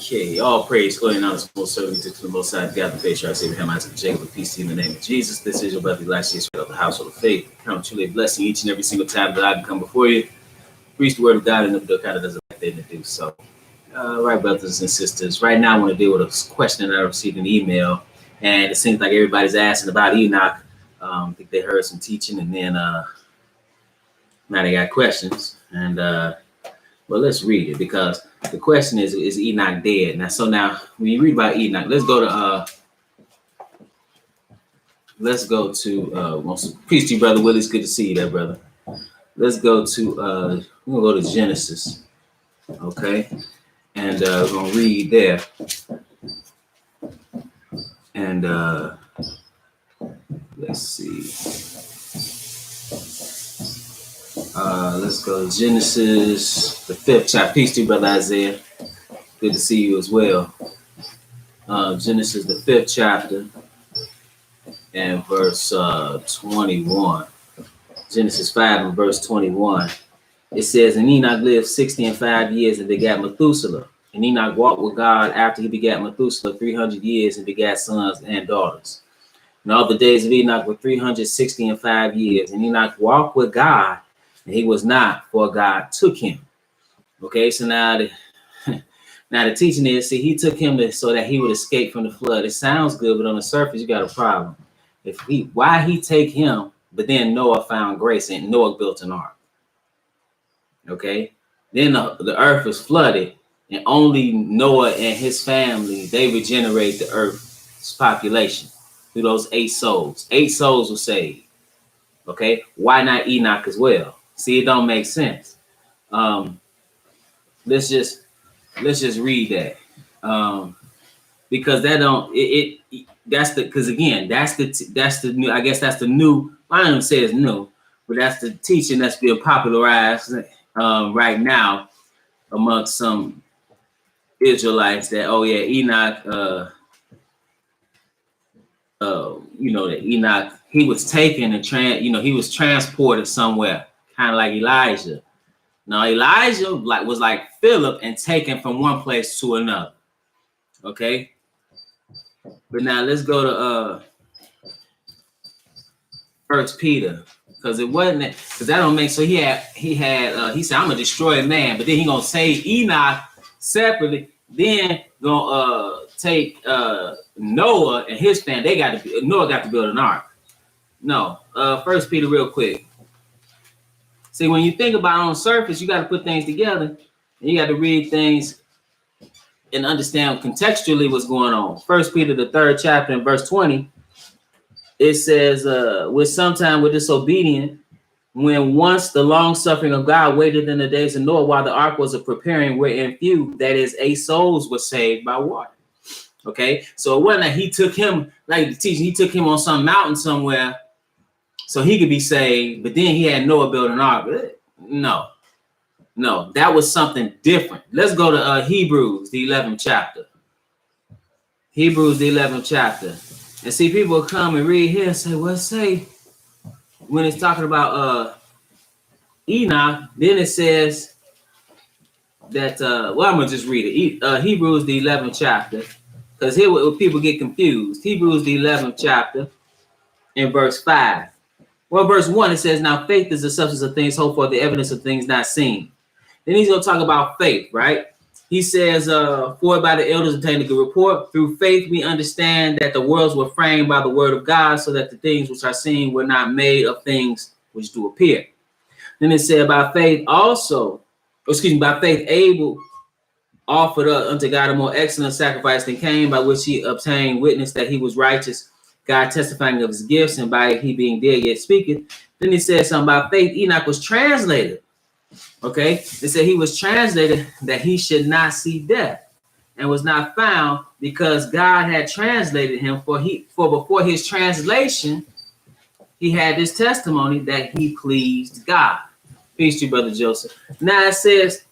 Okay, all praise, glory, and honor, most certainly to the Most High God, the faith, our Savior, Him, Isaac, Jacob, peace in the name of Jesus. This is your brother, last year's of the household of faith. Count truly a blessing each and every single time that I can come before you, preach the word of God, and the kind of doesn't like they to do so. Right, brothers and sisters. Right now, I want to deal with a question that I received in email, and it seems like everybody's asking about Enoch. I think they heard some teaching, and then now they got questions, and well, let's read it because the question is Enoch dead? Now, so now when you read about Enoch, let's go to peace to you, brother Willie. It's good to see you there, brother. Let's go to we're gonna go to Genesis, okay, and we're gonna read there, and let's see. Let's go to Genesis, the 5th chapter. Peace to you, brother Isaiah. Good to see you as well. Genesis, the 5th chapter, and verse 21. Genesis 5 and verse 21. It says, and Enoch lived 65 years and begat Methuselah. And Enoch walked with God after he begat Methuselah 300 years and begat sons and daughters. And all the days of Enoch were 365 years. And Enoch walked with God, and he was not, for God took him. Okay, so now the teaching is, see, he took him so that he would escape from the flood. It sounds good, but on the surface, you got a problem. Why he take him, but then Noah found grace and Noah built an ark. Okay, then the earth was flooded, and only Noah and his family, they regenerate the earth's population through those 8 souls. 8 souls were saved. Okay, why not Enoch as well? See, it don't make sense. Let's just read that, because that don't that's the, because again, that's the new, I guess that's the new, I don't even say it's new, but that's the teaching that's being popularized right now amongst some Israelites, that Enoch, that Enoch, he was taken and he was transported somewhere, kind of like Elijah. Now Elijah was like Philip and taken from one place to another. Okay, but now let's go to First Peter, because it wasn't, because that don't make, so he said, I'm gonna destroy a man, but then he gonna save Enoch separately, then gonna take Noah and his family. Noah got to build an ark. No, First Peter real quick. See, when you think about it on the surface, you got to put things together, and you got to read things and understand contextually what's going on. First Peter, the 3rd chapter, and verse 20, it says, with sometime with disobedient, when once the long suffering of God waited in the days of Noah, while the ark was a preparing, wherein few, that is, 8 souls were saved by water. Okay, so it wasn't that he took him, like the teaching, he took him on some mountain somewhere so he could be saved, but then he had Noah build an ark. No, that was something different. Let's go to Hebrews, the 11th chapter. Hebrews, the 11th chapter. And see, people come and read here and say, well, say, when it's talking about Enoch, then it says that, I'm going to just read it. Hebrews, the 11th chapter, because here people get confused. Hebrews, the 11th chapter, in verse 5. Well, verse 1, it says, now faith is the substance of things hoped for, the evidence of things not seen. Then he's going to talk about faith, right? He says, for by the elders obtained a good report. Through faith, we understand that the worlds were framed by the word of God, so that the things which are seen were not made of things which do appear. Then it said, by faith Abel offered up unto God a more excellent sacrifice than Cain, by which he obtained witness that he was righteous, God testifying of his gifts, and by he being dead yet speaketh. Then he said something about faith. Enoch was translated. Okay, it said he was translated that he should not see death, and was not found, because God had translated him. For before his translation, he had this testimony that he pleased God. Peace to you, brother Joseph. Now it says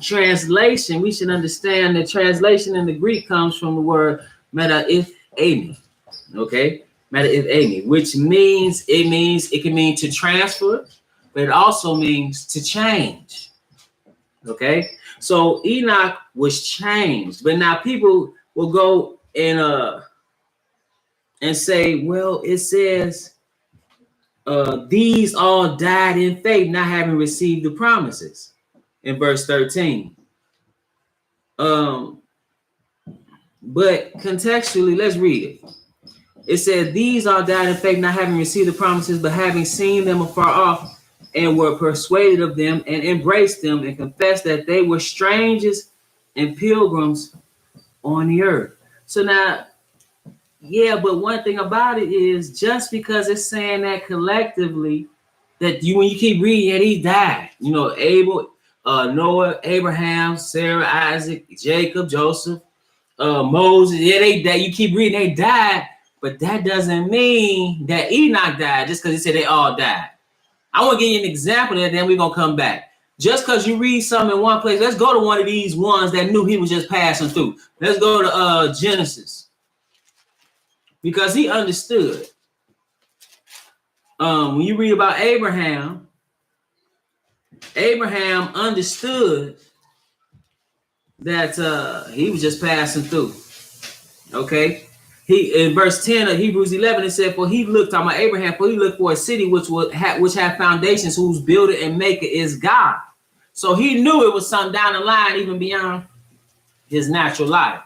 translation. We should understand that translation in the Greek comes from the word meta-if-ami. Okay, meta-if-ami, which means it can mean to transfer, but it also means to change. Okay, So Enoch was changed. But now people will go and say, well, it says these all died in faith, not having received the promises in verse 13. But contextually, let's read it. It said, these all died in faith, not having received the promises, but having seen them afar off, and were persuaded of them, and embraced them, and confessed that they were strangers and pilgrims on the earth. So now, yeah, but one thing about it is, just because it's saying that collectively, that when you keep reading, he died. You know, Abel, Noah, Abraham, Sarah, Isaac, Jacob, Joseph, Moses. Yeah, you keep reading, they died. But that doesn't mean that Enoch died just because he said they all died. I want to give you an example of that, then we're going to come back. Just because you read something in one place, let's go to one of these ones that knew he was just passing through. Let's go to Genesis. Because he understood. When you read about Abraham understood that he was just passing through. Okay? He in verse 10 of Hebrews 11, it said, for he looked, talking about Abraham, for he looked for a city which had foundations, whose builder and maker is God. So he knew it was something down the line, even beyond his natural life.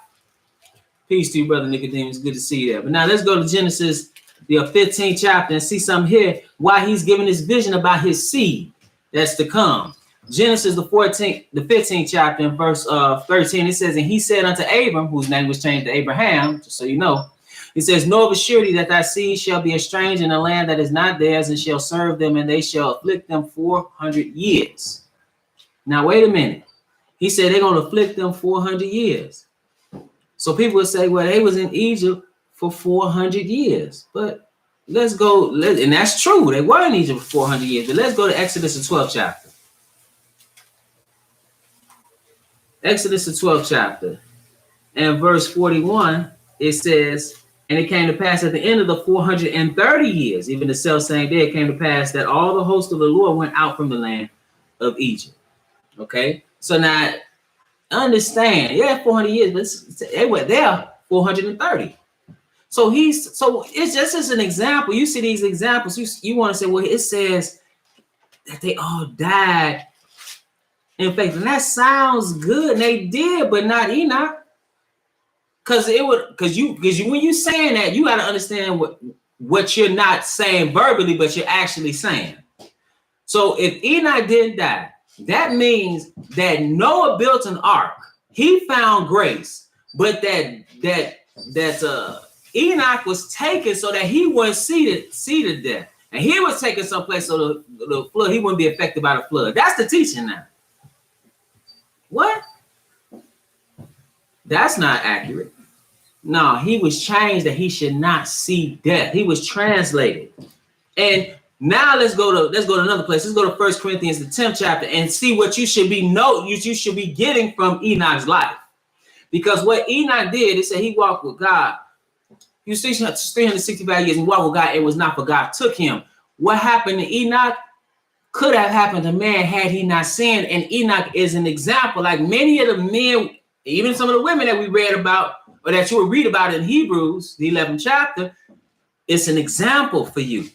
Peace to you, brother Nicodemus. Good to see you there. But now let's go to Genesis, the 15th chapter, and see something here, why he's giving this vision about his seed that's to come. Genesis, the 15th chapter, in verse 13, it says, and he said unto Abram, whose name was changed to Abraham, just so you know, it says, know of a surety that thy seed shall be a stranger in a land that is not theirs, and shall serve them, and they shall afflict them 400 years. Now, wait a minute. He said they're going to afflict them 400 years. So people will say, well, they was in Egypt for 400 years. But let's go, and that's true. They were in Egypt for 400 years. But let's go to Exodus, the 12th chapter. Exodus, the 12th chapter, and verse 41, it says, and it came to pass at the end of the 430 years, even the selfsame day, it came to pass that all the host of the Lord went out from the land of Egypt. Okay, so now understand, 400 years, but they were there 430. So it's just as an example. You see these examples, you want to say, well, it says that they all died in faith, and that sounds good, and they did, but not Enoch. Because when you saying that, you got to understand what you're not saying verbally, but you're actually saying. So if Enoch didn't die, that means that Noah built an ark. He found grace, but that Enoch was taken so that he wouldn't see the death, and he was taken someplace so the flood, he wouldn't be affected by the flood. That's the teaching now. What? That's not accurate. No, he was changed that he should not see death. He was translated. And now let's go to another place. Let's go to 1 Corinthians, the 10th chapter, and see what you should be getting from Enoch's life. Because what Enoch did, it said he walked with God. He was 365 years and walked with God. It was not for God took him. What happened to Enoch could have happened to man had he not sinned. And Enoch is an example. Like many of the men, even some of the women that we read about, or that you will read about in Hebrews, the 11th chapter, it's an example for you.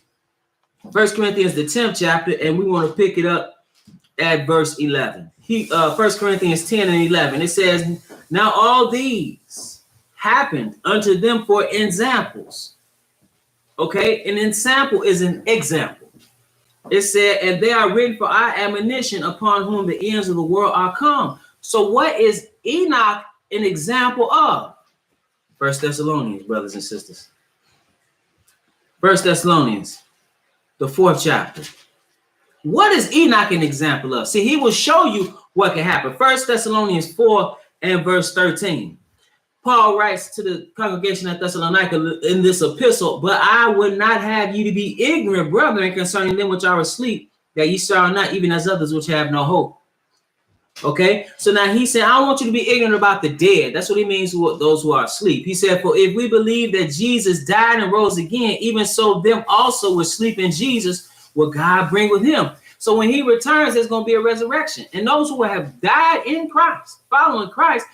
1 Corinthians, the 10th chapter, and we want to pick it up at verse 11. 1 Corinthians 10 and 11, it says, now all these happened unto them for examples. Okay, an example is an example. It said, and they are written for our admonition, upon whom the ends of the world are come. So what is Enoch an example of? 1 Thessalonians, brothers and sisters. 1 Thessalonians, the 4th chapter. What is Enoch an example of? See, he will show you what can happen. 1 Thessalonians 4 and verse 13. Paul writes to the congregation at Thessalonica in this epistle, but I would not have you to be ignorant, brethren, concerning them which are asleep, that ye sorrow not, even as others which have no hope. Okay, so now he said, I don't want you to be ignorant about the dead. That's what he means, those who are asleep. He said, for if we believe that Jesus died and rose again, even so them also which sleep in Jesus will God bring with him. So when he returns, there's going to be a resurrection. And those who have died in Christ, following Christ,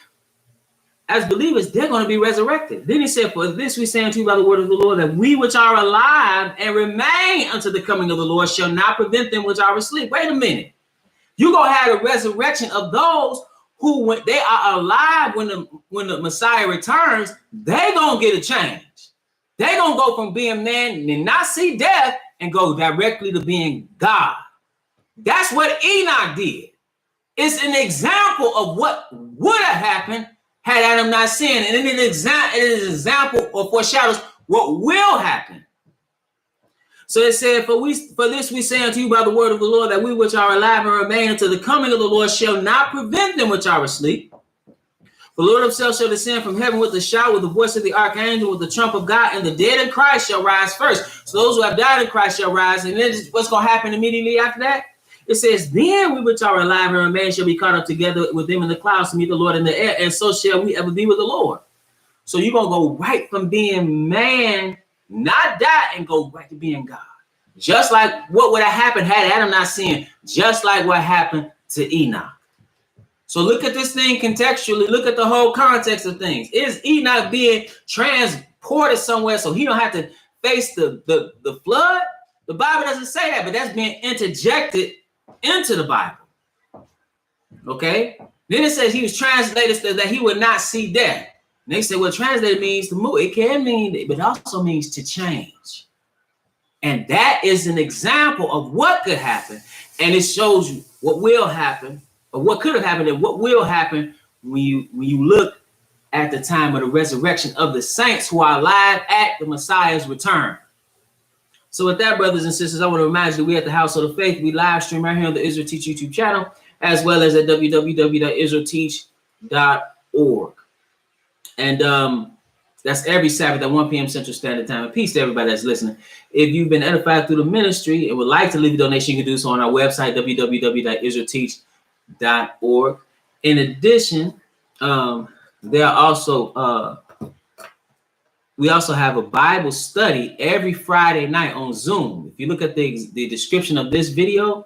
as believers, they're going to be resurrected. Then he said, for this we say unto you by the word of the Lord, that we which are alive and remain unto the coming of the Lord shall not prevent them which are asleep. Wait a minute. You're going to have a resurrection of those who, when they are alive, when the Messiah returns, they're going to get a change. They're going to go from being man and not see death and go directly to being God. That's what Enoch did. It's an example of what would have happened had Adam not sinned. And it is an example or foreshadows what will happen. So it said, for this we say unto you by the word of the Lord, that we which are alive and remain until the coming of the Lord shall not prevent them which are asleep. The Lord himself shall descend from heaven with a shout, with the voice of the archangel, with the trump of God, and the dead in Christ shall rise first. So those who have died in Christ shall rise. And then what's going to happen immediately after that? It says, then we which are alive and remain shall be caught up together with them in the clouds to meet the Lord in the air, and so shall we ever be with the Lord. So you're going to go right from being man, not die, and go right to being God. Just like what would have happened had Adam not sinned, just like what happened to Enoch. So look at this thing contextually. Look at the whole context of things. Is Enoch being transported somewhere so he don't have to face the flood? The Bible doesn't say that, but that's being interjected into the Bible. Okay? Then it says he was translated so that he would not see death. And they say, well, translated means to move. It can mean, but it also means to change. And that is an example of what could happen. And it shows you what will happen, or what could have happened, and what will happen when you look at the time of the resurrection of the saints who are alive at the Messiah's return. So with that, brothers and sisters, I want to remind you that we at the Household of Faith, we live stream right here on the Israel Teach YouTube channel, as well as at www.israelteach.org. And that's every Sabbath at 1 p.m. Central Standard Time. And peace to everybody that's listening. If you've been edified through the ministry and would like to leave a donation, you can do so on our website, www.israelteach.org. In addition, there are also we also have a Bible study every Friday night on Zoom. If you look at the description of this video,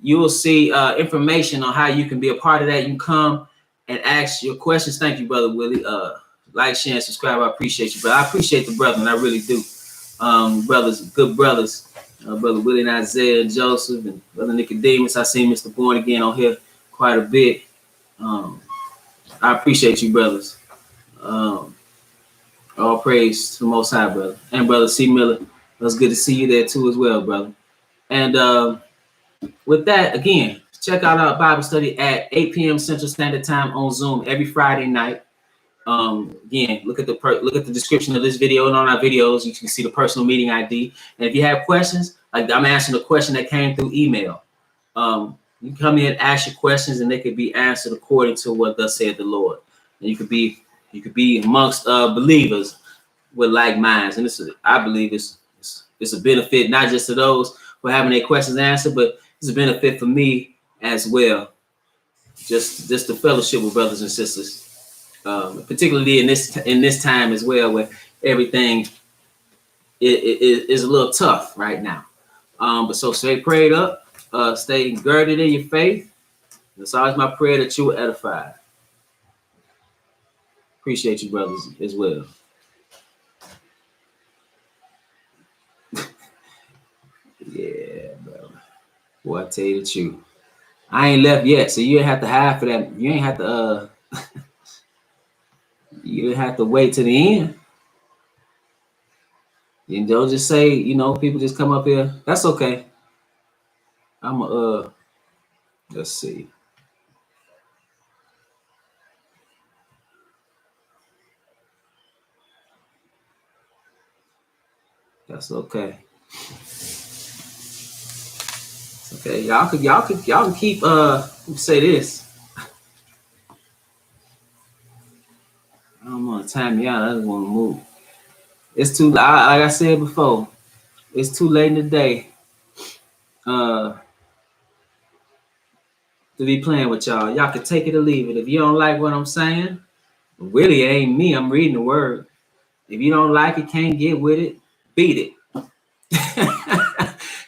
you will see information on how you can be a part of that. You can come and ask your questions. Thank you, Brother Willie. Like, share, and subscribe. I appreciate you, brother. I appreciate the brother, and I really do. Brothers, good brothers. Brother Willie and Isaiah and Joseph and Brother Nicodemus. I see Mr. Born Again on here quite a bit. I appreciate you, brothers. All praise to the Most High, brother. And Brother C. Miller, it was good to see you there too as well, brother. And with that, again, check out our Bible study at 8 p.m. Central Standard Time on Zoom every Friday night. Again, look at the description of this video, and on our videos, you can see the personal meeting ID. And if you have questions, like I'm answering a question that came through email, you can come in and ask your questions, and they could be answered according to what thus said the Lord. And you could be amongst believers with like minds, and I believe it's a benefit not just to those who are having their questions answered, but it's a benefit for me as well. Just the fellowship with brothers and sisters. Particularly in this time as well, where everything is a little tough right now. But so stay prayed up, stay girded in your faith. It's always my prayer that you will edify. Appreciate you, brothers, as well. Yeah, bro. Boy, I tell you the truth. I ain't left yet, so you ain't have to hide for that. You ain't have to you have to wait to the end. And don't just say, people just come up here. That's okay. Let's see. That's okay. It's okay. Y'all can keep say this. I don't want to time you out. I just want to move. It's too, like I said before, it's too late in the day to be playing with y'all. Y'all can take it or leave it. If you don't like what I'm saying, really it ain't me. I'm reading the word. If you don't like it, can't get with it, beat it.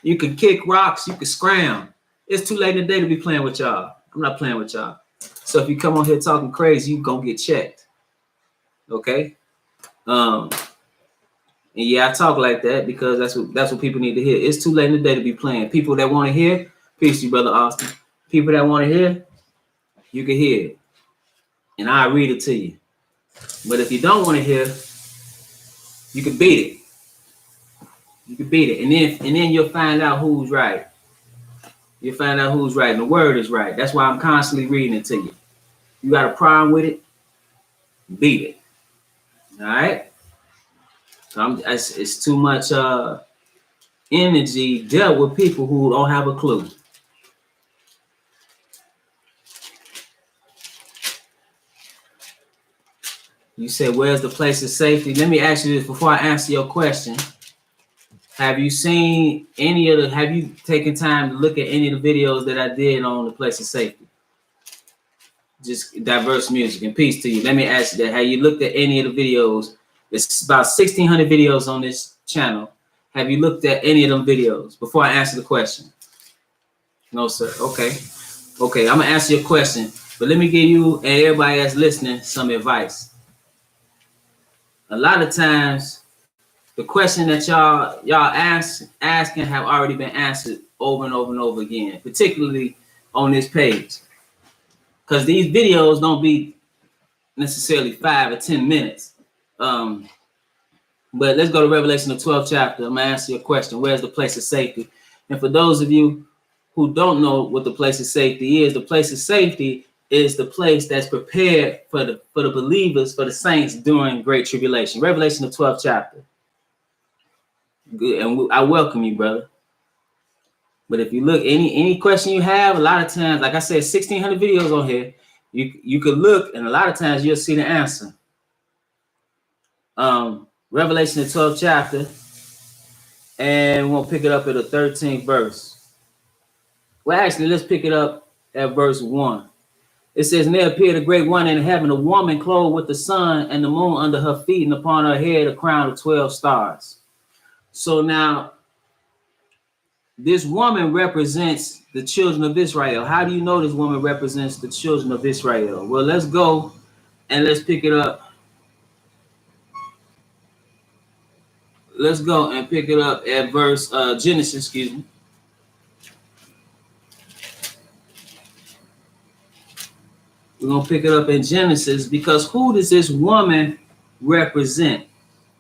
You can kick rocks. You can scram. It's too late in the day to be playing with y'all. I'm not playing with y'all. So if you come on here talking crazy, you gonna get checked. Okay? And yeah, I talk like that because that's what people need to hear. It's too late in the day to be playing. People that want to hear, peace to you, Brother Austin. People that want to hear, you can hear it. And I'll read it to you. But if you don't want to hear, you can beat it. You can beat it. And then you'll find out who's right. You'll find out who's right. And the word is right. That's why I'm constantly reading it to you. You got a problem with it? Beat it. All right? So it's too much energy dealt with people who don't have a clue. You said, where's the place of safety? Let me ask you this before I answer your question. Have you seen have you taken time to look at any of the videos that I did on the place of safety? Just diverse music, and peace to you. Let me ask you that. Have you looked at any of the videos? It's about 1,600 videos on this channel. Have you looked at any of them videos before I answer the question? No, sir. Okay. I'm gonna answer your question, but let me give you and everybody that's listening some advice. A lot of times, the question that y'all asking have already been answered over and over and over again, particularly on this page. Because these videos don't be necessarily 5 or 10 minutes. But let's go to Revelation, the 12th chapter. I'm going to answer your question. Where's the place of safety? And for those of you who don't know what the place of safety is, the place of safety is the place that's prepared for the believers, for the saints during great tribulation. Revelation, the 12th chapter. Good. And I welcome you, brother. But if you look, any question you have, a lot of times, like I said, 1,600 videos on here, you could look, and a lot of times you'll see the answer. Revelation, the 12th chapter, and we'll pick it up at the 13th verse. Well, actually, let's pick it up at verse 1. It says, and there appeared a great one in heaven, a woman clothed with the sun and the moon under her feet, and upon her head a crown of 12 stars. So now, this woman represents the children of Israel. How do you know this woman represents the children of Israel? Well, let's go and let's pick it up. Let's go and pick it up at verse Genesis, excuse me. We're going to pick it up in Genesis because who does this woman represent?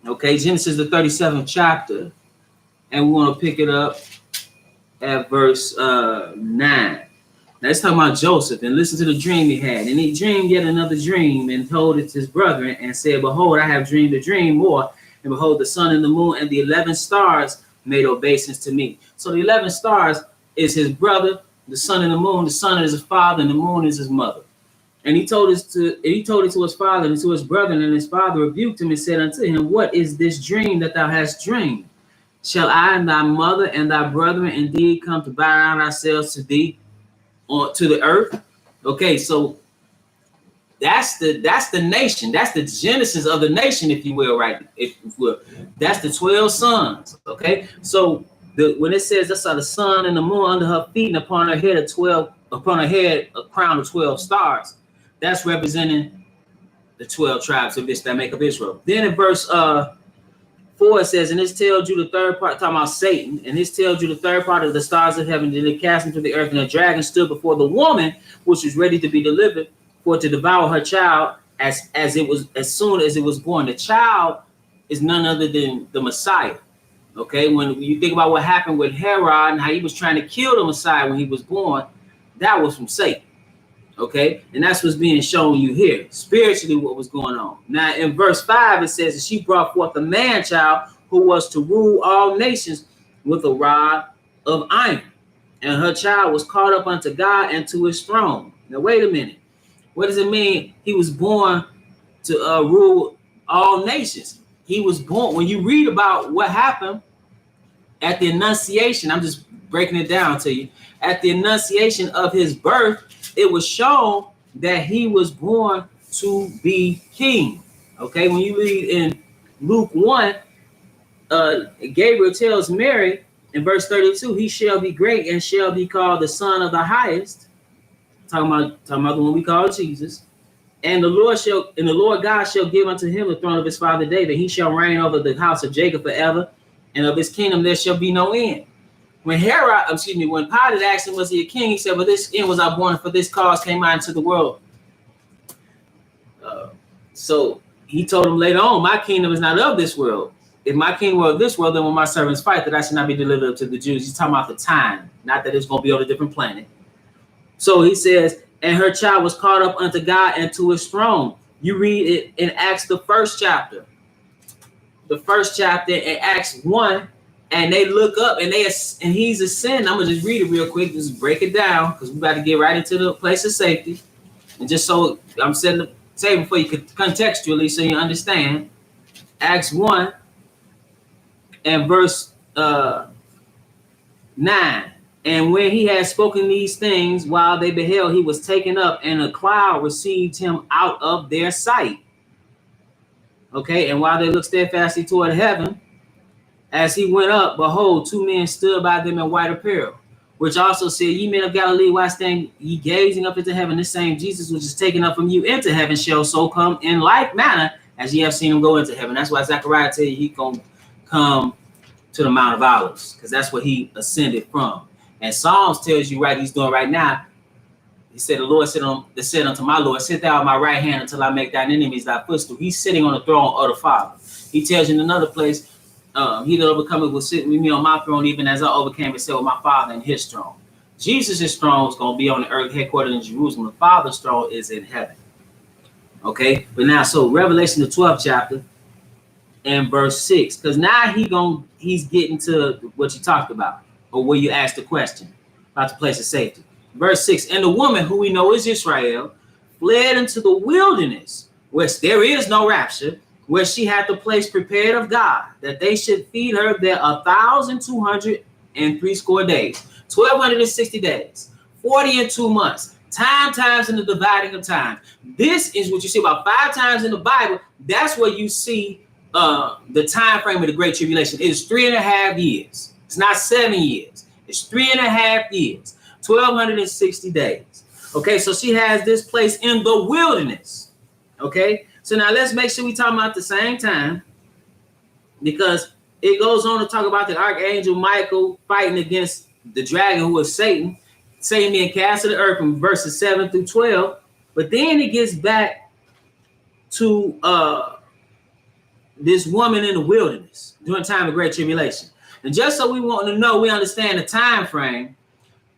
Okay, Genesis, the 37th chapter. And we want to pick it up at verse 9. Now it's talking about Joseph, and listen to the dream he had. And he dreamed yet another dream and told it to his brethren and said, behold, I have dreamed a dream more. And behold, the sun and the moon and the 11 stars made obeisance to me. So the 11 stars is his brother, the sun and the moon. The sun is his father, and the moon is his mother. And he told it to his father and to his brethren, and his father rebuked him and said unto him, what is this dream that thou hast dreamed? Shall I and thy mother and thy brethren indeed come to bow down ourselves to thee or to the earth? Okay, so that's the nation. That's the genesis of the nation, if you will, right? If you will. That's the 12 sons. Okay, so when it says I saw the sun and the moon under her feet, and upon her head a crown of 12 stars, that's representing the 12 tribes of Israel that make up Israel. Then in verse 4 it says, and this tells you the third part, talking about Satan, and this tells you the third part of the stars of heaven. Then they cast him to the earth, and the dragon stood before the woman, which was ready to be delivered, for to devour her child as soon as it was born. The child is none other than the Messiah. Okay, when you think about what happened with Herod and how he was trying to kill the Messiah when he was born, that was from Satan. Okay, and that's what's being shown you here, spiritually, what was going on. Now, in verse 5, it says that she brought forth a man child who was to rule all nations with a rod of iron. And her child was caught up unto God and to his throne. Now, wait a minute. What does it mean he was born to rule all nations? He was born, when you read about what happened at the Annunciation, I'm just breaking it down to you. At the Annunciation of his birth, it was shown that he was born to be king. Okay, when you read in Luke 1, Gabriel tells Mary In verse 32, he shall be great and shall be called the Son of the Highest. Talking about the one we call Jesus. And the Lord God shall give unto him the throne of his father David. He shall reign over the house of Jacob forever, and of his kingdom there shall be no end. When Pilate asked him, was he a king? He said, well, this end was I born, for this cause came I into the world. So he told him later on, my kingdom is not of this world. If my kingdom were of this world, then when my servants fight, that I should not be delivered up to the Jews. He's talking about the time, not that it's going to be on a different planet. So he says, and her child was caught up unto God and to his throne. You read it in Acts, the first chapter. The first chapter in Acts 1, and they look up and he's ascending. I'm going to just read it real quick, just break it down, because we got to get right into the place of safety. And just so I'm setting the table for you contextually so you understand. Acts 1 and verse 9. And when he had spoken these things, while they beheld, he was taken up, and a cloud received him out of their sight. Okay, and while they looked steadfastly toward heaven, as he went up, behold, two men stood by them in white apparel, which also said, ye men of Galilee, why stand ye gazing up into heaven? This same Jesus, which is taken up from you into heaven, shall so come in like manner as ye have seen him go into heaven. That's why Zechariah tell you he gonna come to the Mount of Olives, because that's where he ascended from. And Psalms tells you he's doing right now. He said, the Lord said unto my Lord, sit thou at my right hand until I make thine enemies thy footstool. He's sitting on the throne of the Father. He tells you in another place, he that overcometh will sit with me on my throne, even as I overcame and sat with my Father in his throne. Jesus' throne is going to be on the earth, headquartered in Jerusalem. The Father's throne is in heaven. Okay, but now, so Revelation, the 12th chapter, and verse 6, because now he's getting to what you talked about, or where you asked the question about the place of safety. Verse 6, and the woman who we know is Israel fled into the wilderness, where there is no rapture, where she had the place prepared of God, that they should feed her there 1,260 days, 1,260 days, 40 and 2 months, times in the dividing of time. This is what you see about 5 times in the Bible. That's where you see the time frame of the Great Tribulation. It is 3.5 years. It's not 7 years. It's 3.5 years, 1,260 days. Okay, so she has this place in the wilderness. Okay, so now let's make sure we talk about the same time, because it goes on to talk about the archangel Michael fighting against the dragon, who is Satan. Satan being cast to the earth from verses 7 through 12. But then it gets back to this woman in the wilderness during the time of Great Tribulation. And just so we want to know, we understand the time frame,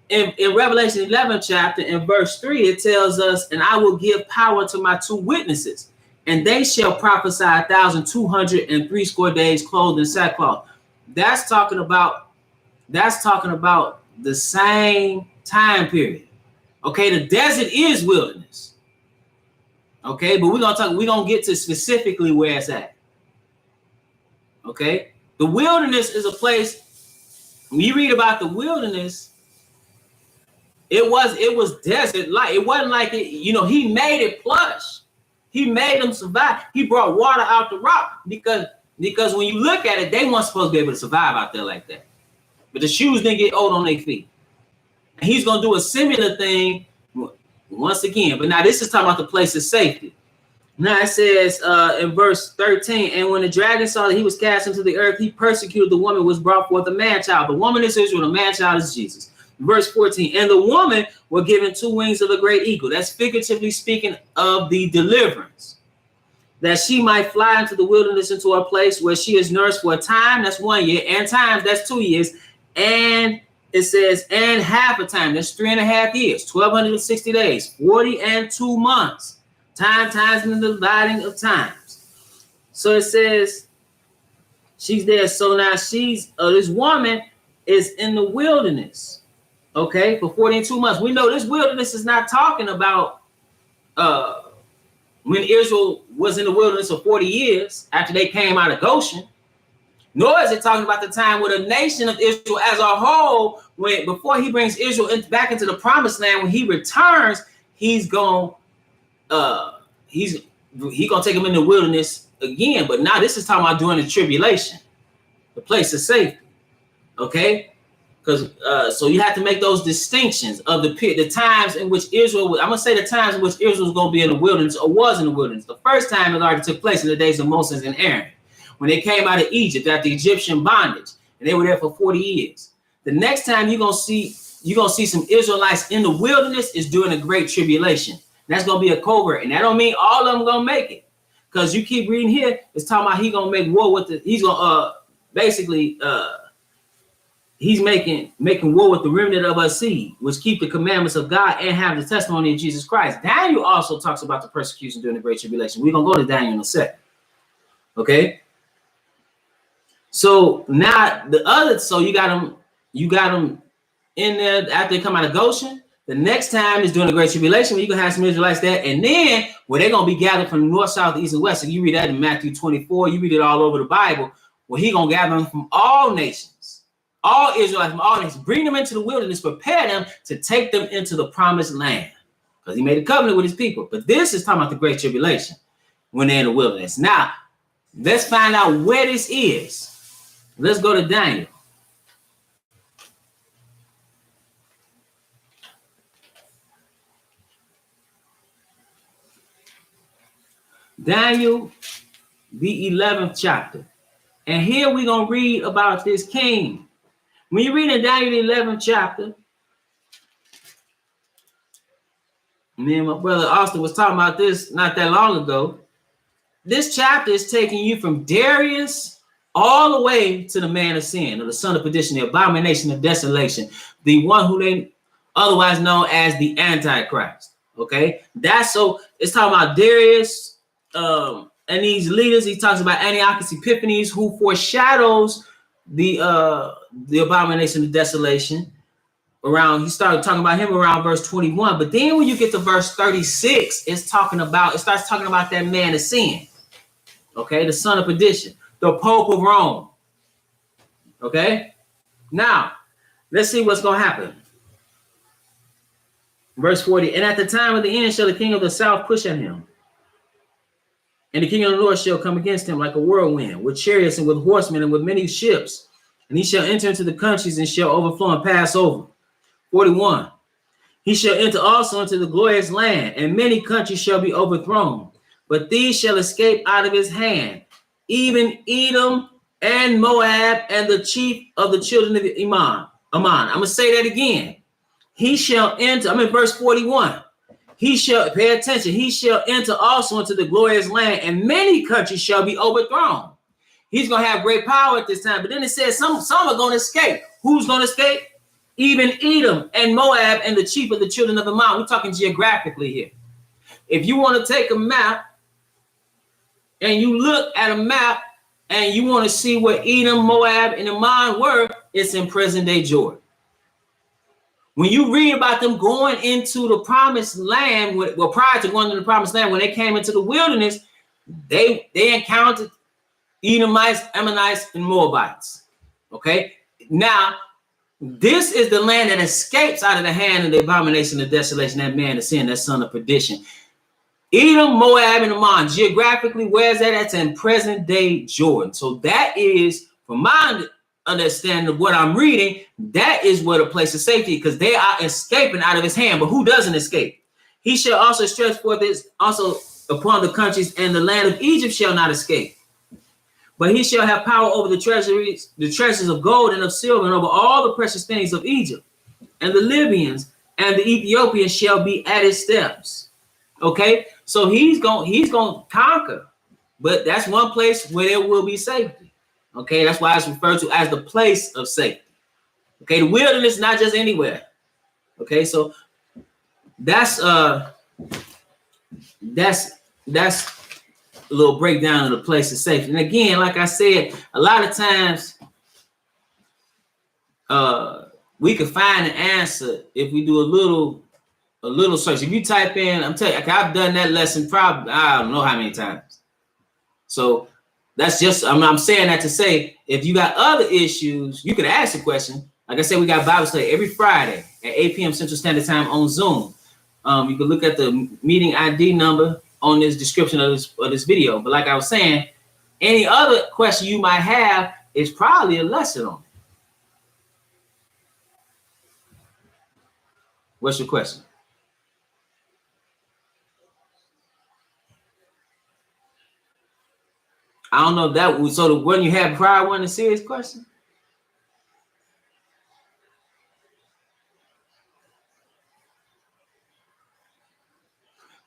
in Revelation 11 chapter, in verse 3, it tells us, and I will give power to my 2 witnesses, and they shall prophesy 1,260 days clothed in sackcloth. That's talking about the same time period. Okay, the desert is wilderness. Okay, but we're gonna get to specifically where it's at. Okay, the wilderness is a place. When you read about the wilderness, it was desert like. It wasn't like it. He made it plush. He made them survive. He brought water out the rock because when you look at it, they weren't supposed to be able to survive out there like that. But the shoes didn't get old on their feet. And he's gonna do a similar thing once again. But now this is talking about the place of safety. Now it says in verse 13, and when the dragon saw that he was cast into the earth, he persecuted the woman, was brought forth a man-child. The woman is Israel, the man-child is Jesus. Verse 14, and the woman were given 2 wings of a great eagle. That's figuratively speaking of the deliverance, that she might fly into the wilderness, into a place where she is nursed for a time, that's 1 year, and times, that's 2 years, and it says, and half a time, that's 3.5 years, 1,260 days, 40 and 2 months, times in the dividing of times. So it says she's there. So now this woman is in the wilderness, okay, for 40 and 2 months. We know this wilderness is not talking about when Israel was in the wilderness for 40 years after they came out of Goshen. Nor is it talking about the time where the nation of Israel as a whole, before he brings Israel back into the promised land, when he returns, he's gonna take them in the wilderness again. But now this is talking about during the tribulation, the place of safety. Okay, because so you have to make those distinctions of the times in which Israel. I'm gonna say the times in which Israel was gonna be in the wilderness or was in the wilderness. The first time it already took place in the days of Moses and Aaron, when they came out of Egypt after Egyptian bondage, and they were there for 40 years. The next time you're gonna see some Israelites in the wilderness is during the Great Tribulation. That's gonna be a covert, and that don't mean all of them gonna make it, because you keep reading here, it's talking about he's gonna make war with he's gonna basically he's making war with the remnant of us seed, which keep the commandments of God and have the testimony of Jesus Christ. Daniel also talks about the persecution during the Great Tribulation. We're gonna go to Daniel in a second. Okay. So now you got them in there after they come out of Goshen. The next time is during the Great Tribulation, where you're going to have some Israelites there. And then where they're going to be gathered from the north, south, east, and west. So you read that in Matthew 24. You read it all over the Bible, where he's going to gather them from all nations, all Israelites from all nations, bring them into the wilderness, prepare them to take them into the promised land. Because he made a covenant with his people. But this is talking about the Great Tribulation when they're in the wilderness. Now, let's find out where this is. Let's go to Daniel. Daniel, the 11th chapter. And here we're going to read about this king. When you read in Daniel, the 11th chapter, me and my brother Austin was talking about this not that long ago. This chapter is taking you from Darius all the way to the man of sin, or the son of perdition, the abomination of desolation, the one who they otherwise known as the Antichrist. Okay, that's so it's talking about Darius. And these leaders, he talks about Antiochus Epiphanes, who foreshadows the abomination of desolation. He started talking about him around verse 21. But then when you get to verse 36, it starts talking about that man of sin. Okay, the son of perdition, the Pope of Rome. Okay, now let's see what's going to happen. Verse 40, and at the time of the end shall the king of the south push at him. And the king of the north shall come against him like a whirlwind, with chariots and with horsemen and with many ships. And he shall enter into the countries and shall overflow and pass over. 41. He shall enter also into the glorious land, and many countries shall be overthrown. But these shall escape out of his hand, even Edom and Moab and the chief of the children of Ammon. I'm going to say that again. He shall enter, I'm in verse 41. He shall, pay attention, he shall enter also into the glorious land, and many countries shall be overthrown. He's going to have great power at this time. But then it says some are going to escape. Who's going to escape? Even Edom and Moab and the chief of the children of Ammon. We're talking geographically here. If you want to take a map and you look at a map and you want to see where Edom, Moab, and Ammon were, it's in present-day Jordan. When you read about them going into the promised land, prior to going to the promised land, when they came into the wilderness, they encountered Edomites, Ammonites, and Moabites. Okay? Now, this is the land that escapes out of the hand of the abomination of desolation, that man of sin, that son of perdition. Edom, Moab, and Ammon, geographically, where's that? That's in present-day Jordan. So that is, from my understanding of what I'm reading, that is what a place of safety, because they are escaping out of his hand. But who doesn't escape? He shall also stretch forth this also upon the countries, and the land of Egypt shall not escape. But he shall have power over the treasures of gold and of silver, and over all the precious things of Egypt. And the Libyans and the Ethiopians shall be at his steps. Okay, so he's going to conquer, but that's one place where there will be safety. Okay, that's why it's referred to as the place of safety. Okay, the wilderness is not just anywhere. Okay, so that's a little breakdown of the place of safety. And again, like I said, a lot of times we can find an answer if we do a little search. If you type in, I'm telling you, I've done that lesson probably I don't know how many times. So that's just, I'm saying that to say, if you got other issues, you could ask a question. Like I said, we got Bible study every Friday at 8 p.m. Central Standard Time on Zoom. You can look at the meeting ID number on this description of this video. But like I was saying, any other question you might have is probably a lesson on it. What's your question? I don't know if that was so the one you had prior one a serious question.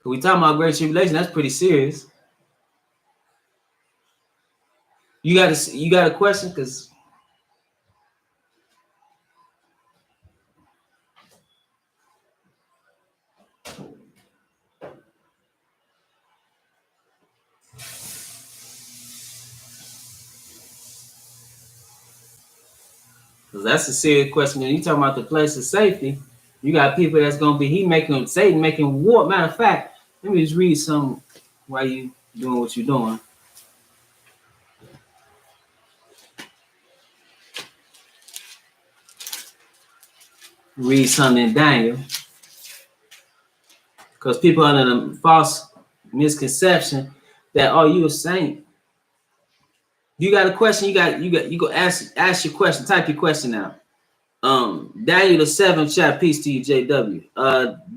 We talking about great tribulation. That's pretty serious. You got a question? Because that's a serious question. When you talking about the place of safety, you got people that's gonna be Satan making war. Matter of fact, let me just read some while you doing what you're doing. Read something in Daniel. Because people under the false misconception that you a saint. You got a question? You go ask your question. Type your question out. Daniel the 7th chapter. Peace to you, JW.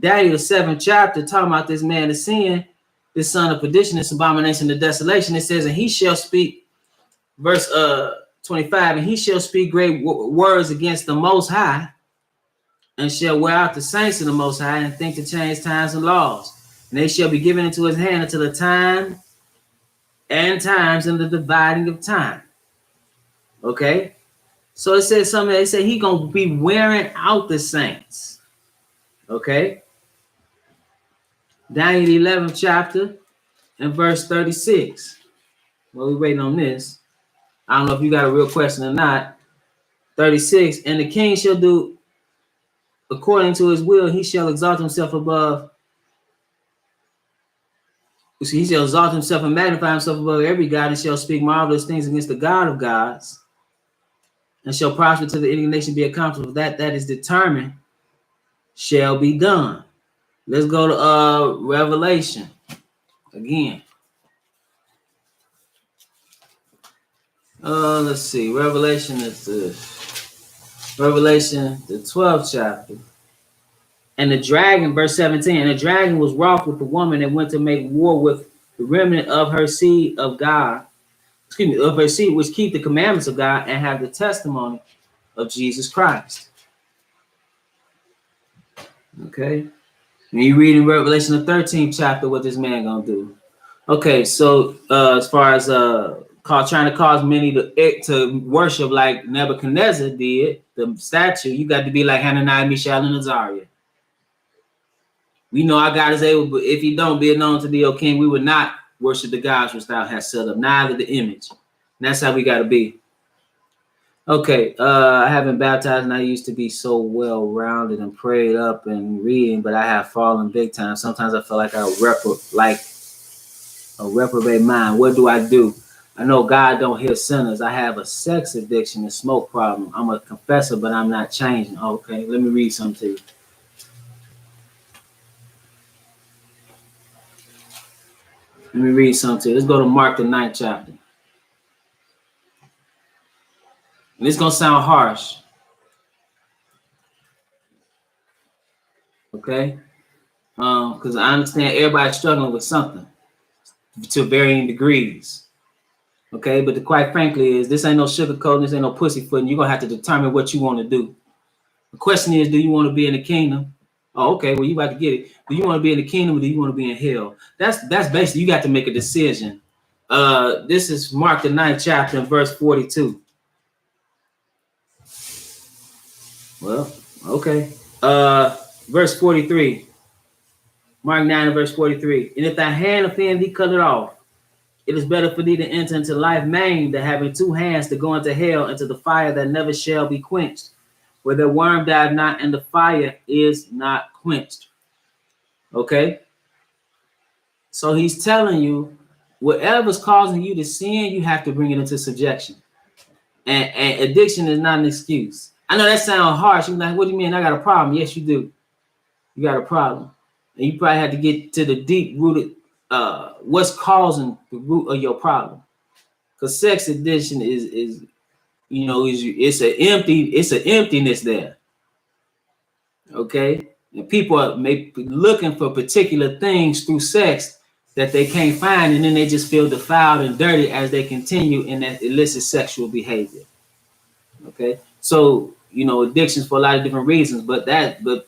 Daniel the 7th chapter talking about this man of sin, this son of perdition, this abomination of desolation. It says, and he shall speak, verse 25, and he shall speak great words against the Most High, and shall wear out the saints of the Most High, and think to change times and laws. And they shall be given into his hand until the time and times and the dividing of time. Okay? So it says something, they say he gonna be wearing out the saints. Okay? Daniel the 11th chapter and verse 36. Well, we waiting on this. I don't know if you got a real question or not. 36, and the king shall do according to his will, he shall exalt himself above. He shall exalt himself and magnify himself above every God, and shall speak marvelous things against the God of gods, and shall prosper till the indignation be accomplished. That is determined shall be done. Let's go to Revelation again. Let's see. Revelation is the 12th chapter. And the dragon, verse 17, and the dragon was wroth with the woman that went to make war with the remnant of her seed of God, of her seed, which keep the commandments of God and have the testimony of Jesus Christ. Okay. And you read in Revelation the 13th chapter what this man gonna do. Okay, so as far as trying to cause many to worship like Nebuchadnezzar did, the statue, you got to be like Hananiah, Mishael, and Azariah. We know our God is able, but if he don't, be it known to thee, O king, we would not worship the gods which thou hast set up, neither the image. And that's how we got to be. Okay, I haven't baptized, and I used to be so well-rounded and prayed up and reading, but I have fallen big time. Sometimes I feel like a reprobate mind. What do I do? I know God don't hear sinners. I have a sex addiction and smoke problem. I'm a confessor, but I'm not changing. Okay, let me read something to you. Let me read something to you. Let's go to Mark the 9th chapter. And it's going to sound harsh. Okay? Because I understand everybody's struggling with something to varying degrees. Okay? But quite frankly is this ain't no sugarcoating, this ain't no pussyfooting. You're going to have to determine what you want to do. The question is, do you want to be in the kingdom? Oh, okay. Well, you about to get it. Do you want to be in the kingdom or do you want to be in hell? That's basically, you got to make a decision. This is Mark the 9th chapter and verse 42. Well, okay. Verse 43. Mark 9 and verse 43. And if thy hand offend thee, cut it off. It is better for thee to enter into life maimed than having two hands to go into hell, into the fire that never shall be quenched, where the worm died not and the fire is not quenched. Okay? So he's telling you, whatever's causing you to sin, you have to bring it into subjection. And addiction is not an excuse. I know that sounds harsh. You're like, what do you mean? I got a problem. Yes, you do. You got a problem. And you probably have to get to the deep rooted, what's causing the root of your problem. Because sex addiction is it's an emptiness there. Okay. And people are maybe looking for particular things through sex that they can't find, and then they just feel defiled and dirty as they continue in that illicit sexual behavior. Okay, so addictions for a lot of different reasons, but the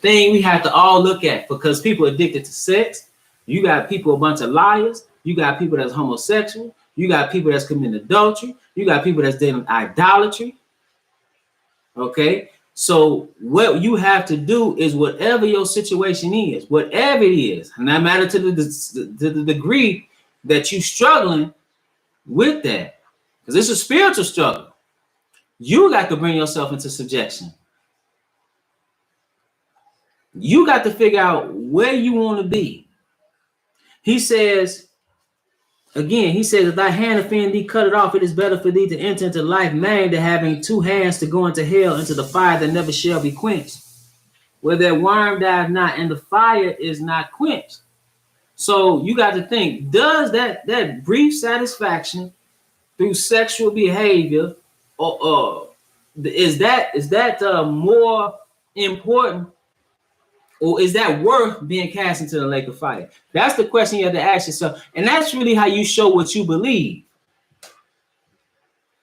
thing we have to all look at, because people are addicted to sex. You got people, a bunch of liars. You got people that's homosexual. You got people that's committing adultery. You got people that's doing idolatry. Okay, so what you have to do is whatever your situation is, whatever it is, no matter to the degree that you're struggling with that, because it's a spiritual struggle, you got to bring yourself into subjection. You got to figure out where you want to be. He says, again, if thy hand offend thee, cut it off. It is better for thee to enter into life maimed than having two hands to go into hell, into the fire that never shall be quenched, where that worm dieth not and the fire is not quenched. So you got to think, does that brief satisfaction through sexual behavior, or is that more important, or is that worth being cast into the lake of fire? That's the question you have to ask yourself. And that's really how you show what you believe.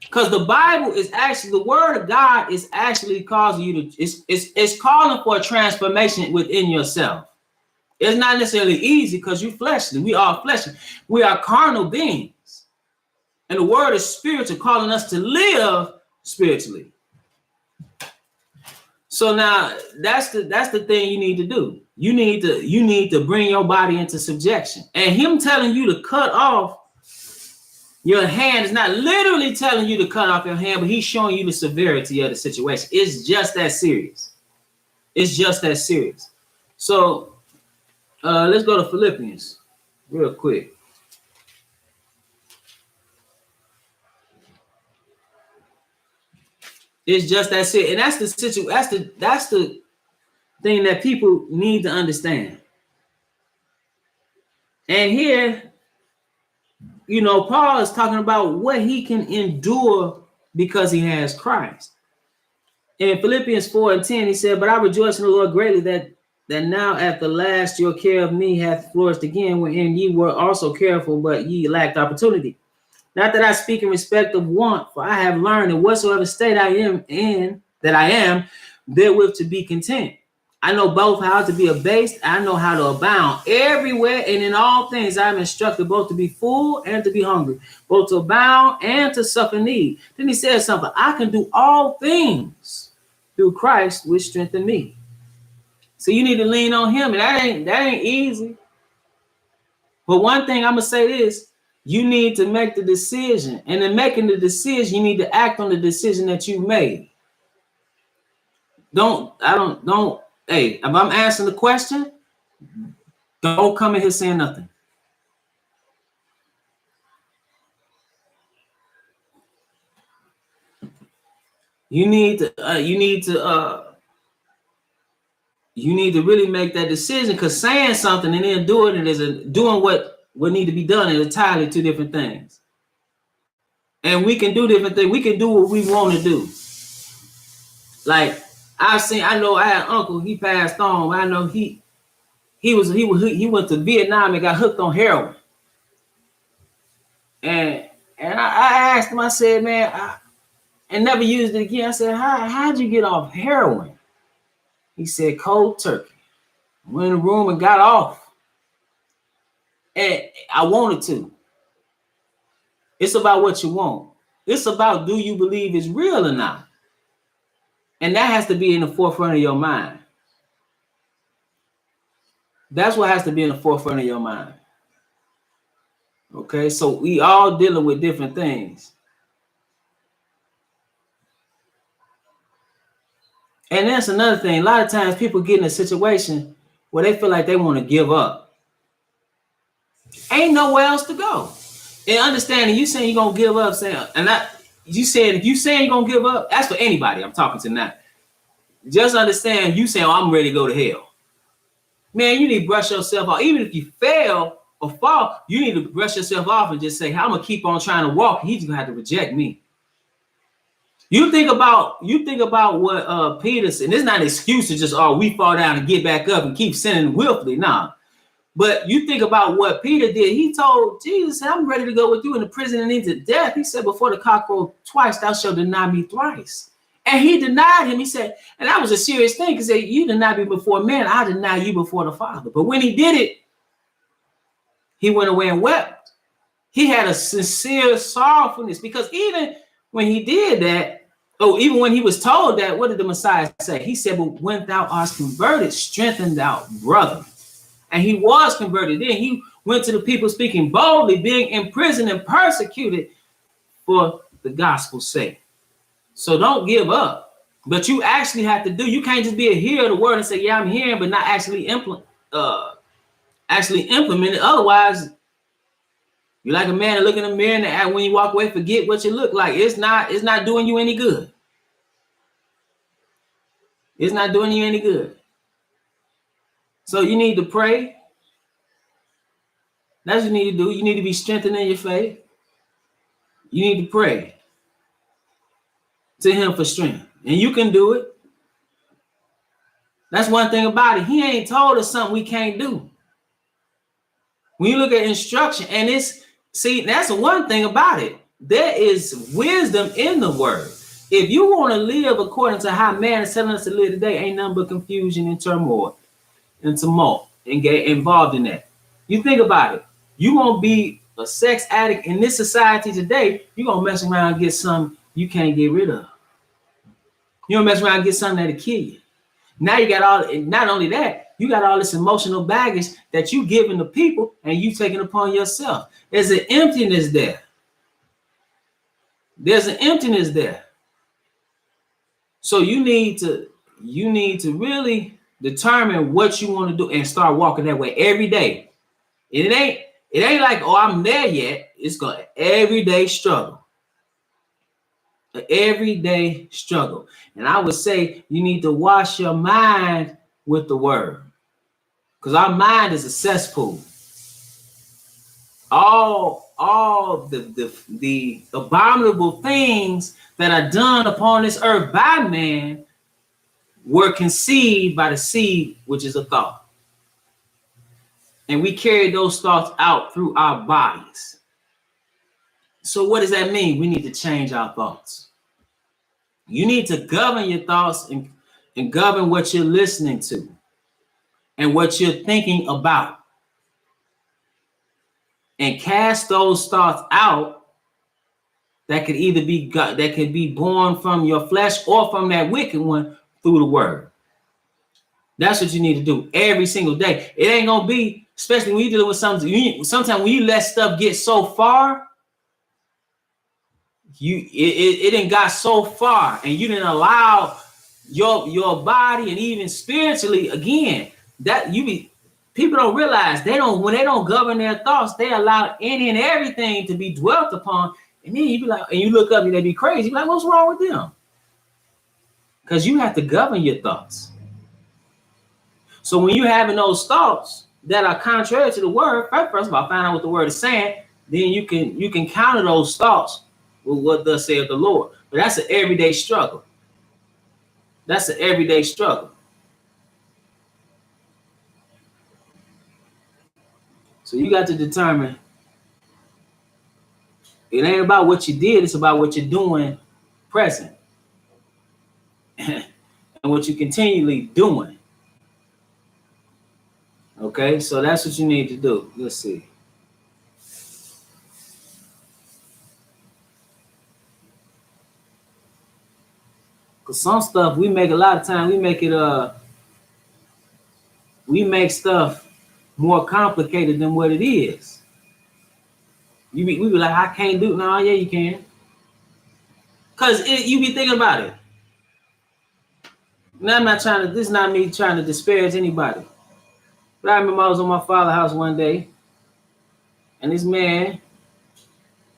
Because the Bible is actually, the word of God is actually causing you to, it's calling for a transformation within yourself. It's not necessarily easy because you're fleshly. We are fleshly. We are carnal beings. And the word is spiritual, calling us to live spiritually. So now that's the thing you need to do. You need to bring your body into subjection. And him telling you to cut off your hand is not literally telling you to cut off your hand, but he's showing you the severity of the situation. It's just that serious. It's just that serious. So let's go to Philippians real quick. It's just that serious. And that's the situation. That's the thing that people need to understand. And here, Paul is talking about what he can endure because he has Christ. In Philippians 4:10, he said, "But I rejoice in the Lord greatly that now at the last your care of me hath flourished again, wherein ye were also careful, but ye lacked opportunity. Not that I speak in respect of want, for I have learned in whatsoever state I am in, that I am therewith to be content. I know both how to be abased, I know how to abound. Everywhere and in all things I am instructed both to be full and to be hungry, both to abound and to suffer need." Then he says something, "I can do all things through Christ which strengthen me." So you need to lean on him, and that ain't easy. But one thing I'm gonna say is, you need to make the decision, and in making the decision, you need to act on the decision that you made. Hey, if I'm answering the question, don't come in here saying nothing. You need to really make that decision, because saying something and then doing it is doing what need to be done is entirely two different things. And we can do different things. We can do what we want to do. Like I know I had an uncle, he passed on. I know he went to Vietnam and got hooked on heroin. And I asked him, I said, man, and never used it again. I said, how'd you get off heroin? He said, cold turkey. I went in the room and got off. And I wanted to. It's about what you want. It's about, do you believe it's real or not? And that has to be in the forefront of your mind. That's what has to be in the forefront of your mind. Okay, so we all dealing with different things. And that's another thing. A lot of times people get in a situation where they feel like they want to give up. Ain't nowhere else to go. And understanding, you saying you're going to give up, if you saying you're going to give up, that's for anybody I'm talking to now. Just understand, you saying, I'm ready to go to hell. Man, you need to brush yourself off. Even if you fail or fall, you need to brush yourself off and just say, I'm going to keep on trying to walk. He's going to have to reject me. You think about what Peter said. And it's not an excuse to just, oh, we fall down and get back up and keep sinning willfully. Nah. But you think about what Peter did. He told Jesus, I'm ready to go with you in the prison and into death. He said, before the cock crow twice, thou shalt deny me thrice. And he denied him. He said, and that was a serious thing. He said, you deny me before men, I deny you before the Father. But when he did it, he went away and wept. He had a sincere sorrowfulness, because even when he did that, even when he was told that, what did the Messiah say? He said, but when thou art converted, strengthen thou brother. And he was converted. Then he went to the people speaking boldly, being imprisoned and persecuted for the gospel's sake. So don't give up. But you actually have to do. You can't just be a hearer of the word and say, yeah, I'm hearing, but not actually implement it. Otherwise, you're like a man that look in the mirror and when you walk away, forget what you look like. It's not doing you any good. It's not doing you any good. So you need to pray. That's what you need to do. You need to be strengthened in your faith. You need to pray to him for strength. And you can do it. That's one thing about it. He ain't told us something we can't do. When you look at instruction, and that's the one thing about it. There is wisdom in the word. If you want to live according to how man is telling us to live today, ain't nothing but confusion and turmoil and tumult and get involved in that. You think about it. You won't be a sex addict in this society today. You're going to mess around and get something you can't get rid of. You're going to mess around and get something that'll kill you. Now you got not only that, you got all this emotional baggage that you giving to people and you taking upon yourself. There's an emptiness there. There's an emptiness there. So you need to really determine what you want to do and start walking that way every day. It ain't like, oh, I'm there yet. It's going to everyday struggle. An everyday struggle. And I would say you need to wash your mind with the word. Because our mind is a cesspool. All the abominable things that are done upon this earth by man were conceived by the seed, which is a thought. And we carry those thoughts out through our bodies. So what does that mean? We need to change our thoughts. You need to govern your thoughts and govern what you're listening to and what you're thinking about. And cast those thoughts out that could either be God, that could be born from your flesh or from that wicked one through the word. That's what you need to do every single day. It ain't gonna be, especially when you're dealing with something. Sometimes when you let stuff get so far, it didn't got so far, and you didn't allow your body and even spiritually again that people don't realize when they don't govern their thoughts, they allow any and everything to be dwelt upon, and then you be like, and you look up and they be crazy. You're like, what's wrong with them? Because you have to govern your thoughts. So when you're having those thoughts that are contrary to the word, first of all, find out what the word is saying. Then you can counter those thoughts with what thus saith the Lord. But that's an everyday struggle. That's an everyday struggle. So you got to determine. It ain't about what you did. It's about what you're doing present. And what you're continually doing. Okay, so that's what you need to do. Let's see. Because some stuff we make, a lot of time we make stuff more complicated than what it is. We be like, I can't do it. No, yeah, you can. Because you be thinking about it. Now this is not me trying to disparage anybody. But I remember I was on my father's house one day, and this man,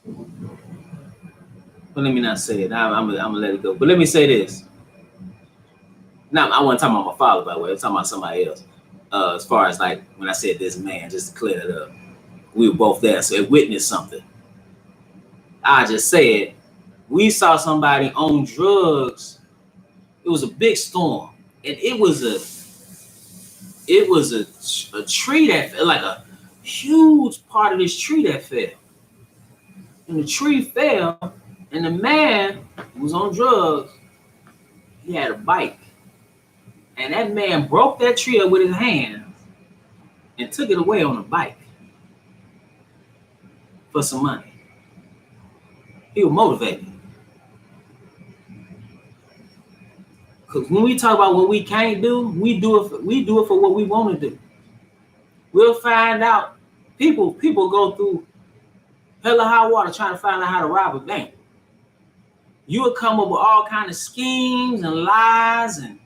but let me not say it. I'm gonna let it go. But let me say this. Now, I wasn't talking about my father, by the way. I'm talking about somebody else. As far as like when I said this man, just to clear it up. We were both there, so it witnessed something. I just said, We saw somebody on drugs. It was a big storm, and it was a tree that fell, like a huge part of this tree that fell. And the tree fell, and the man who was on drugs, he had a bike. And that man broke that tree up with his hands and took it away on a bike for some money. He was motivated. Because when we talk about what we can't do, we do it for what we want to do. We'll find out. People go through hell or high water trying to find out how to rob a bank. You will come up with all kinds of schemes and lies, and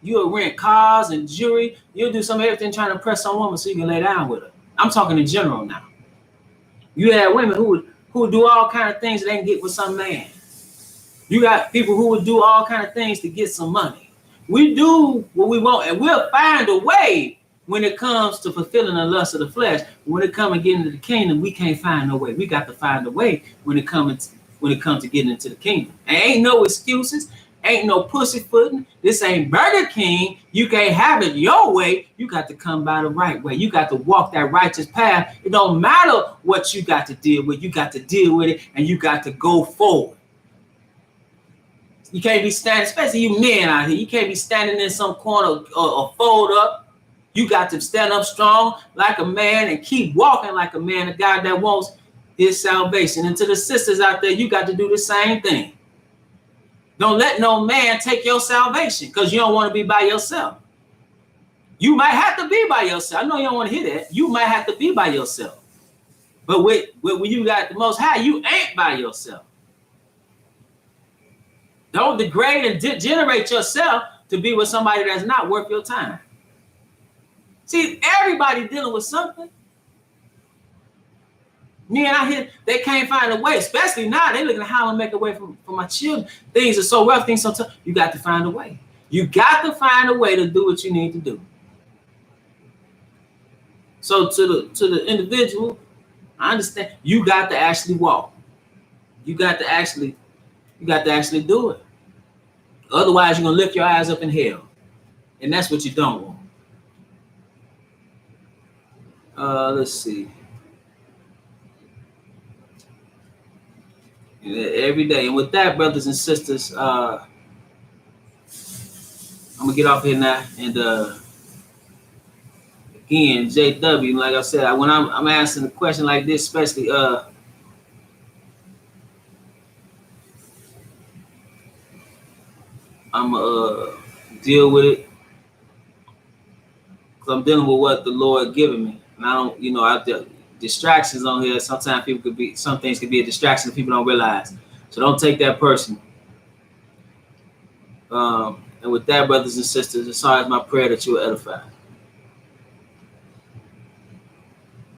you'll rent cars and jewelry. You'll do some of everything trying to impress some woman so you can lay down with her. I'm talking in general now. You have women who would do all kinds of things that they can get with some man. You got people who would do all kinds of things to get some money. We do what we want, and we'll find a way when it comes to fulfilling the lust of the flesh. When it comes to getting into the kingdom, we can't find no way. We got to find a way when it comes to getting into the kingdom. And ain't no excuses. Ain't no pussyfooting. This ain't Burger King. You can't have it your way. You got to come by the right way. You got to walk that righteous path. It don't matter what you got to deal with. You got to deal with it, and you got to go forward. You can't be standing, especially you men out here. You can't be standing in some corner or fold up. You got to stand up strong like a man and keep walking like a man, a God that wants his salvation. And to the sisters out there, you got to do the same thing. Don't let no man take your salvation because you don't want to be by yourself. You might have to be by yourself. I know you don't want to hear that. You might have to be by yourself. But when you got the Most High, you ain't by yourself. Don't degrade and degenerate yourself to be with somebody that's not worth your time. See, everybody dealing with something. Me and I here, they can't find a way, especially now. They looking at how to make a way for my children. Things are so rough, things so tough. You got to find a way. You got to find a way to do what you need to do. So to the individual, I understand you got to actually walk. You got to actually do it. Otherwise, you're gonna lift your eyes up in hell, and that's what you don't want. Let's see. Every day, and with that, brothers and sisters, I'm gonna get off here now. And again, JW, like I said, when I'm asking a question like this, especially I'm deal with it because I'm dealing with what the Lord given me, and I don't, distractions on here. Sometimes some things could be a distraction that people don't realize. So don't take that personal. And with that, brothers and sisters, it's always my prayer that you will edify.